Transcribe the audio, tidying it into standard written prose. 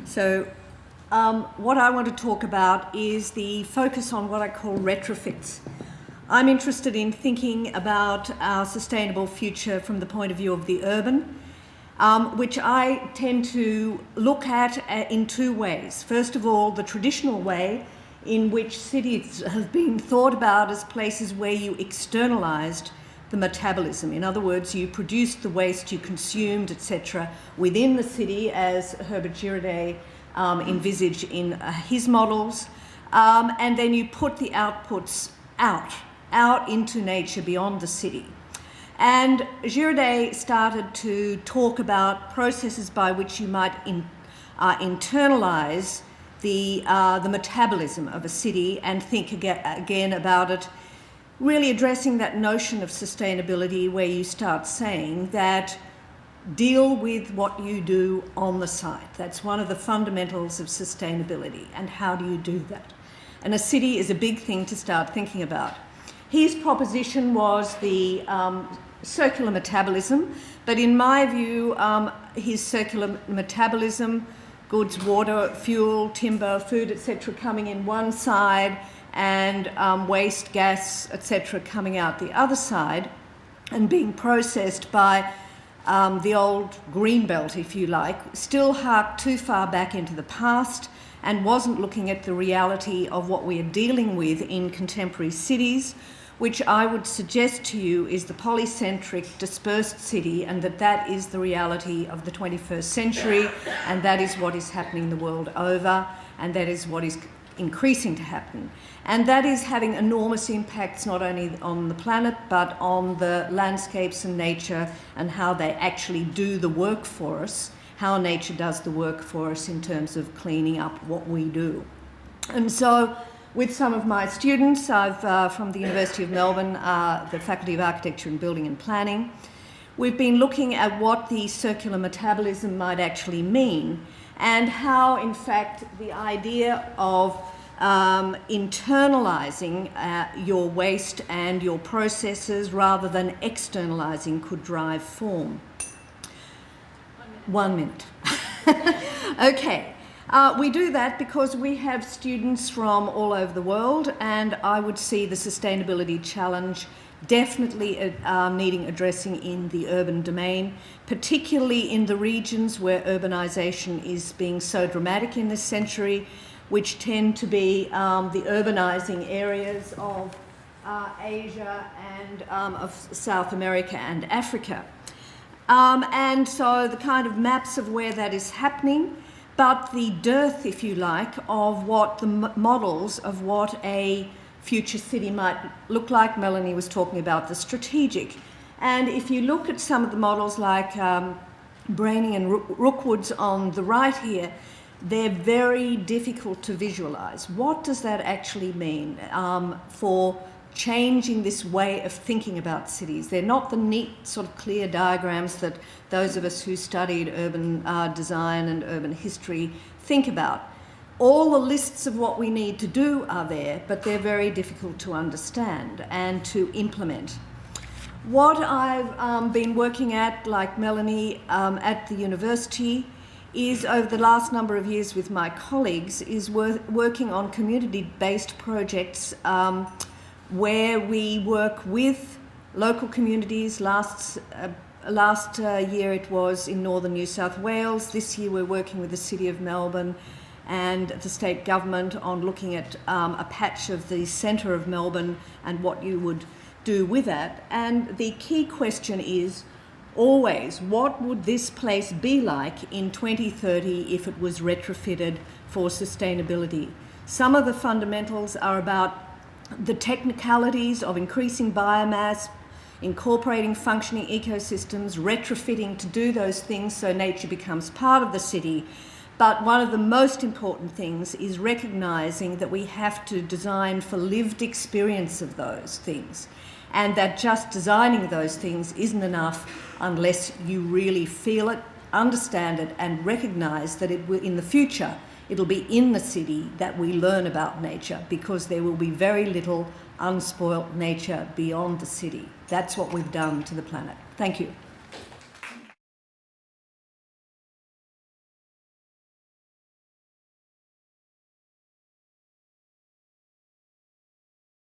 So what I want to talk about is the focus on what I call retrofits. I'm interested in thinking about our sustainable future from the point of view of the urban, which I tend to look at in two ways. First of all, the traditional way in which cities have been thought about as places where you externalized the metabolism. In other words, you produced the waste you consumed, etc., within the city, as Herbert Girardet envisaged in his models, and then you put the outputs out into nature beyond the city. And Girardet started to talk about processes by which you might internalize the metabolism of a city and think again about it, really addressing that notion of sustainability where you start saying that deal with what you do on the site. That's one of the fundamentals of sustainability. And how do you do that? And a city is a big thing to start thinking about. His proposition was the circular metabolism, but in my view, his circular metabolism, goods, water, fuel, timber, food, etc., coming in one side, and waste, gas, etc., coming out the other side, and being processed by the old green belt, if you like, still harked too far back into the past and wasn't looking at the reality of what we are dealing with in contemporary cities, which I would suggest to you is the polycentric, dispersed city, and that is the reality of the 21st century, and that is what is happening the world over, and that is what is increasing to happen. And that is having enormous impacts not only on the planet, but on the landscapes and nature and how they actually do the work for us, how nature does the work for us in terms of cleaning up what we do. And so with some of my students, I've from the University of Melbourne, the Faculty of Architecture and Building and Planning, we've been looking at what the circular metabolism might actually mean and how, in fact, the idea of internalizing your waste and your processes rather than externalizing could drive form. 1 minute. Okay. We do that because we have students from all over the world, and I would see the sustainability challenge definitely needing addressing in the urban domain, particularly in the regions where urbanisation is being so dramatic in this century, which tend to be the urbanising areas of Asia and of South America and Africa. And so the kind of maps of where that is happening, but the dearth, if you like, of what the models of what a future city might look like. Melanie was talking about the strategic. And if you look at some of the models like Brainy and Rookwood's on the right here, they're very difficult to visualize. What does that actually mean for changing this way of thinking about cities? They're not the neat, sort of clear diagrams that those of us who studied urban design and urban history think about. All the lists of what we need to do are there, but they're very difficult to understand and to implement. What I've been working at, like Melanie, at the university is over the last number of years with my colleagues is working on community-based projects where we work with local communities. Last year it was in northern New South Wales. This year we're working with the City of Melbourne and the state government on looking at a patch of the centre of Melbourne and what you would do with that. And the key question is always, what would this place be like in 2030 if it was retrofitted for sustainability? Some of the fundamentals are about the technicalities of increasing biomass, incorporating functioning ecosystems, retrofitting to do those things so nature becomes part of the city. But one of the most important things is recognising that we have to design for lived experience of those things, and that just designing those things isn't enough unless you really feel it, understand it, and recognise that it will, in the future, it'll be in the city that we learn about nature, because there will be very little unspoilt nature beyond the city. That's what we've done to the planet. Thank you.